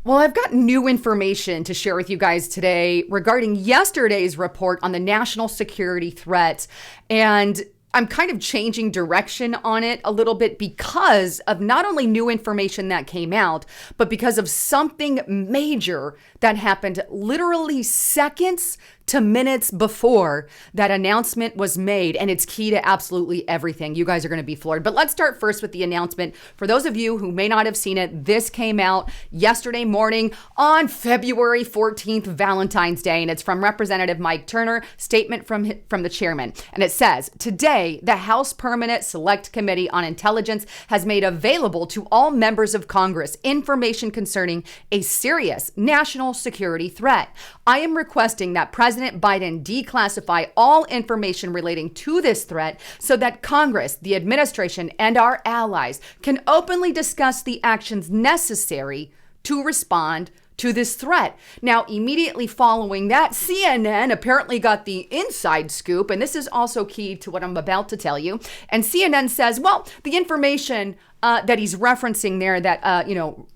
Well, I've got new information to share with you guys today regarding yesterday's report on the national security threat. And I'm kind of changing direction on it a little bit because of not only new information that came out, but because of something major that happened literally seconds to minutes before that announcement was made. And it's key to absolutely everything. You guys are going to be floored. But let's start first with the announcement. For those of you who may not have seen it, this came out yesterday morning on February 14th, Valentine's Day. And it's from Representative Mike Turner, statement from the chairman. And it says, today, the House Permanent Select Committee on Intelligence has made available to all members of Congress information concerning a serious national security threat. I am requesting that President Biden declassify all information relating to this threat so that Congress, the administration, and our allies can openly discuss the actions necessary to respond to this threat. Now, immediately following that, CNN apparently got the inside scoop, and this is also key to what I'm about to tell you. And CNN says, well, the information that he's referencing there, that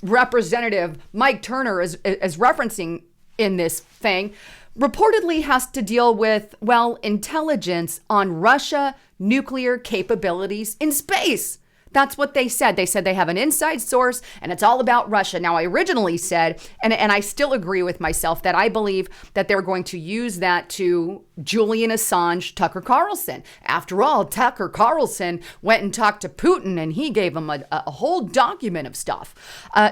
Representative Mike Turner is referencing in this thing, reportedly has to deal with, well, intelligence on Russia nuclear capabilities in space. That's what they said. They said they have an inside source and it's all about Russia. Now, I originally said, and I still agree with myself, that I believe that they're going to use that to Julian Assange, Tucker Carlson. After all, Tucker Carlson went and talked to Putin and he gave him a whole document of stuff.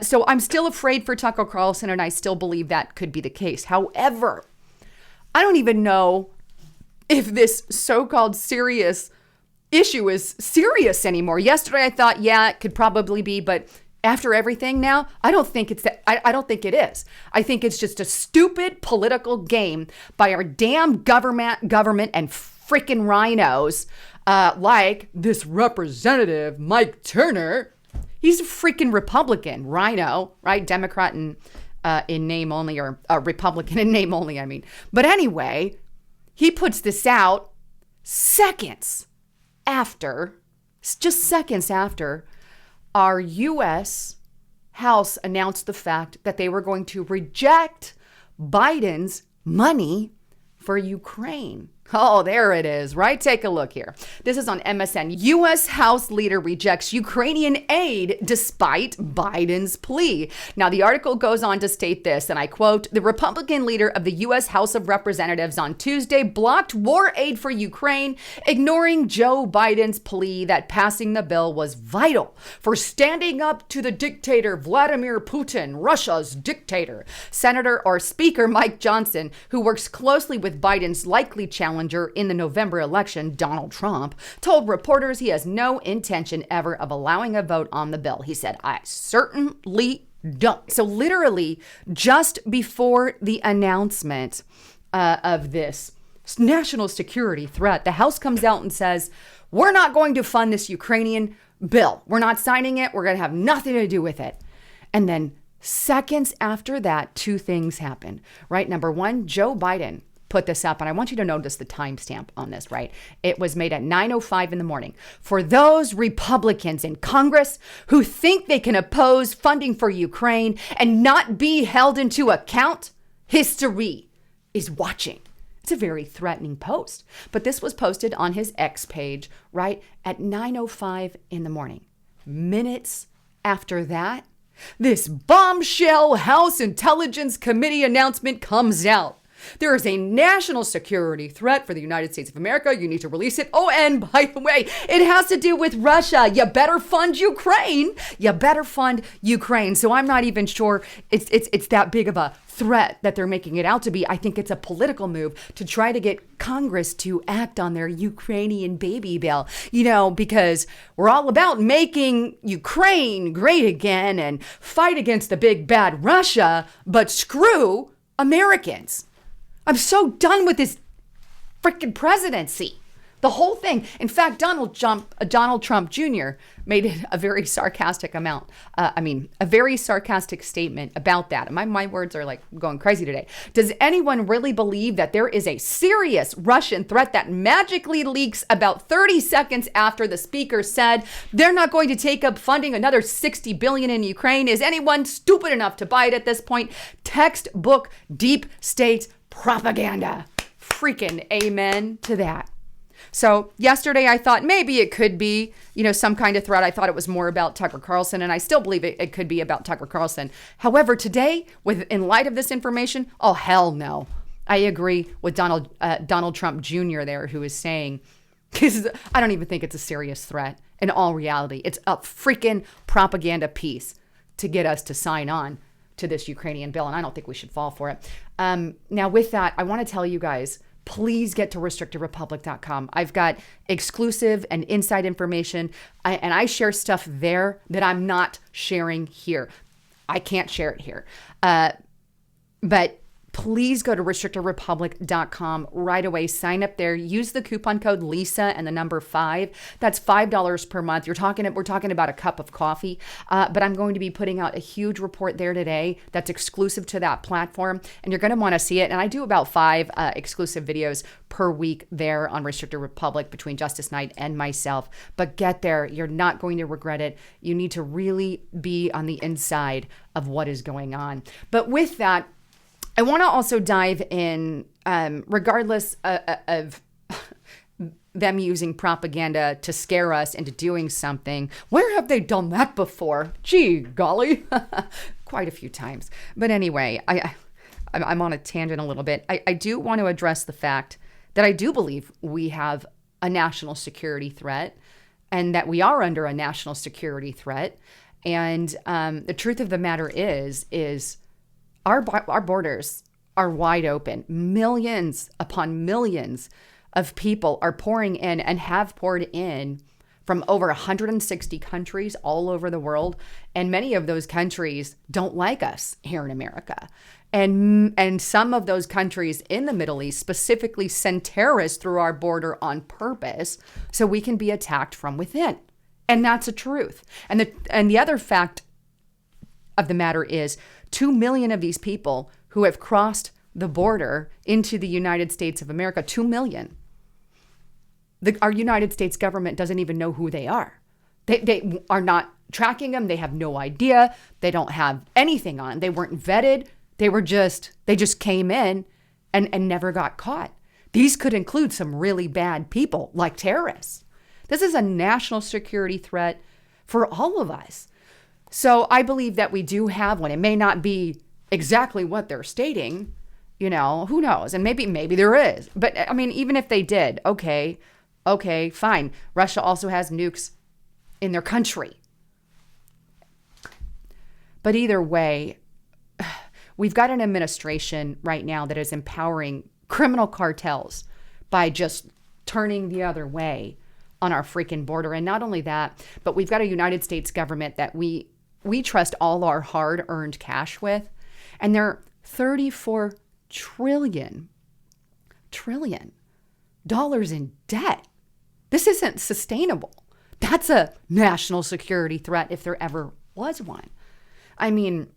So I'm still afraid for Tucker Carlson, and I still believe that could be the case. However, I don't even know if this so-called serious issue is serious anymore. Yesterday, I thought, yeah, it could probably be, but after everything now, I don't think it's that. I don't think it is. I think it's just a stupid political game by our damn government and freaking rhinos, like this Representative Mike Turner. He's a freaking Republican rhino, right? Democrat in name only, or Republican in name only, I mean. But anyway, he puts this out just seconds after our U.S. House announced the fact that they were going to reject Biden's money for Ukraine. Oh, there it is, right? Take a look here. This is on MSN. U.S. House leader rejects Ukrainian aid despite Biden's plea. Now, the article goes on to state this, and I quote, the Republican leader of the U.S. House of Representatives on Tuesday blocked war aid for Ukraine, ignoring Joe Biden's plea that passing the bill was vital for standing up to the dictator Vladimir Putin, Russia's dictator. Senator or Speaker Mike Johnson, who works closely with Biden's likely challenger in the November election, Donald Trump, told reporters he has no intention ever of allowing a vote on the bill. He said, I certainly don't. So literally just before the announcement of this national security threat, the House comes out and says, we're not going to fund this Ukrainian bill. We're not signing it. We're going to have nothing to do with it. And then seconds after that, two things happen, right? Number one, Joe Biden put this up, and I want you to notice the timestamp on this, right? It was made at 9:05 in the morning. For those Republicans in Congress who think they can oppose funding for Ukraine and not be held into account, history is watching. It's a very threatening post, but this was posted on his X page, right, at 9:05 in the morning. Minutes after that, this bombshell House Intelligence Committee announcement comes out. There is a national security threat for the United States of America. You need to release it. Oh, and by the way, it has to do with Russia. You better fund Ukraine. So I'm not even sure it's that big of a threat that they're making it out to be. I think it's a political move to try to get Congress to act on their Ukrainian baby bill, because we're all about making Ukraine great again and fight against the big bad Russia, but screw Americans. I'm so done with this freaking presidency. The whole thing. In fact, Donald Trump Jr. made it a very sarcastic a very sarcastic statement about that. And my words are like going crazy today. Does anyone really believe that there is a serious Russian threat that magically leaks about 30 seconds after the speaker said they're not going to take up funding another $60 billion in Ukraine? Is anyone stupid enough to buy it at this point? Textbook deep state propaganda. Freaking amen to that. So yesterday I thought maybe it could be, some kind of threat. I thought it was more about Tucker Carlson, and I still believe it could be about Tucker Carlson. However, today, in light of this information, oh, hell no. I agree with Donald Trump Jr. there, who is saying, because I don't even think it's a serious threat. In all reality, it's a freaking propaganda piece to get us to sign on to this Ukrainian bill, and I don't think we should fall for it. Now, with that, I want to tell you guys, please get to restrictedrepublic.com. I've got exclusive and inside information, and I share stuff there that I'm not sharing here. I can't share it here. But please go to restrictedrepublic.com right away. Sign up there. Use the coupon code Lisa and the number 5. That's $5 per month. We're talking about a cup of coffee. But I'm going to be putting out a huge report there today that's exclusive to that platform, and you're going to want to see it. And I do about 5 exclusive videos per week there on Restricted Republic between Justice Knight and myself. But get there. You're not going to regret it. You need to really be on the inside of what is going on. But with that, I want to also dive in, regardless of them using propaganda to scare us into doing something. Where have they done that before? Gee, golly, quite a few times. But anyway, I'm on a tangent a little bit. I do want to address the fact that I do believe we have a national security threat, and that we are under a national security threat. And the truth of the matter is our borders are wide open. Millions upon millions of people are pouring in and have poured in from over 160 countries all over the world. And many of those countries don't like us here in America. And some of those countries in the Middle East specifically send terrorists through our border on purpose so we can be attacked from within. And that's a truth. And the other fact of the matter is 2 million of these people who have crossed the border into the United States of America, 2 million. Our United States government doesn't even know who they are. They are not tracking them. They have no idea. They don't have anything on. They weren't vetted. They just came in and never got caught. These could include some really bad people like terrorists. This is a national security threat for all of us. So I believe that we do have one. It may not be exactly what they're stating, who knows? And maybe there is. But I mean, even if they did, okay, fine. Russia also has nukes in their country. But either way, we've got an administration right now that is empowering criminal cartels by just turning the other way on our freaking border. And not only that, but we've got a United States government that we trust all our hard-earned cash with, and they're $34 trillion in debt. This isn't sustainable. That's a national security threat if there ever was one. I mean,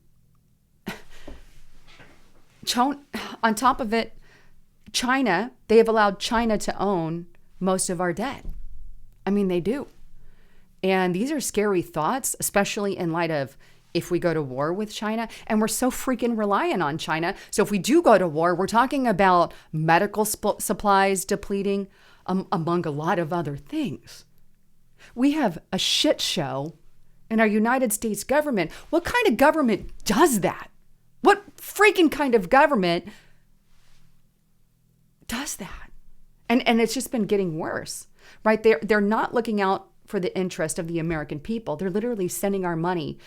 on top of it, China, they have allowed China to own most of our debt. I mean, they do. And these are scary thoughts, especially in light of if we go to war with China. And we're so freaking reliant on China. So if we do go to war, we're talking about medical supplies depleting, among a lot of other things. We have a shit show in our United States government. What kind of government does that? What freaking kind of government does that? And it's just been getting worse, right? They're not looking out for the interest of the American people. They're literally sending our money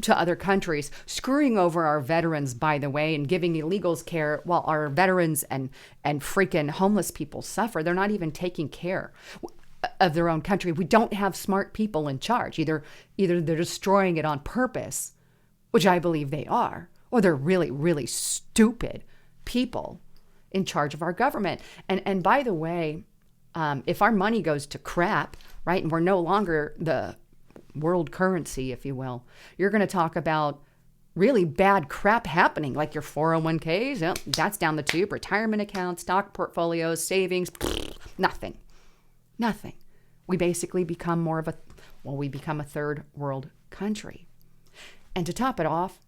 to other countries, screwing over our veterans, by the way, and giving illegals care while our veterans and freaking homeless people suffer. They're not even taking care of their own country. We don't have smart people in charge. Either they're destroying it on purpose, which I believe they are, or they're really, really stupid people in charge of our government. And by the way, If our money goes to crap, right, and we're no longer the world currency, if you will, you're going to talk about really bad crap happening, like your 401ks. Yep, that's down the tube. Retirement accounts, stock portfolios, savings, nothing. We basically become we become a third world country. And to top it off,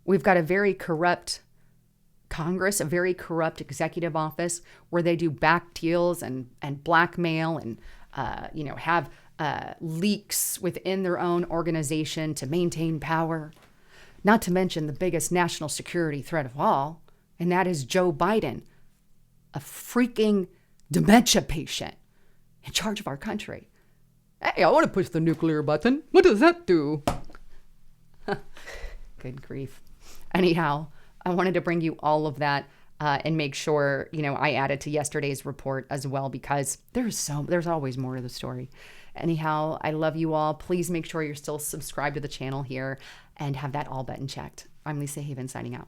we've got a very corrupt Congress, a very corrupt executive office where they do back deals and blackmail and, have leaks within their own organization to maintain power. Not to mention the biggest national security threat of all, and that is Joe Biden, a freaking dementia patient in charge of our country. Hey, I want to push the nuclear button. What does that do? Good grief. Anyhow, I wanted to bring you all of that and make sure, I added to yesterday's report as well, because there's always more to the story. Anyhow, I love you all. Please make sure you're still subscribed to the channel here and have that all button checked. I'm Lisa Haven signing out.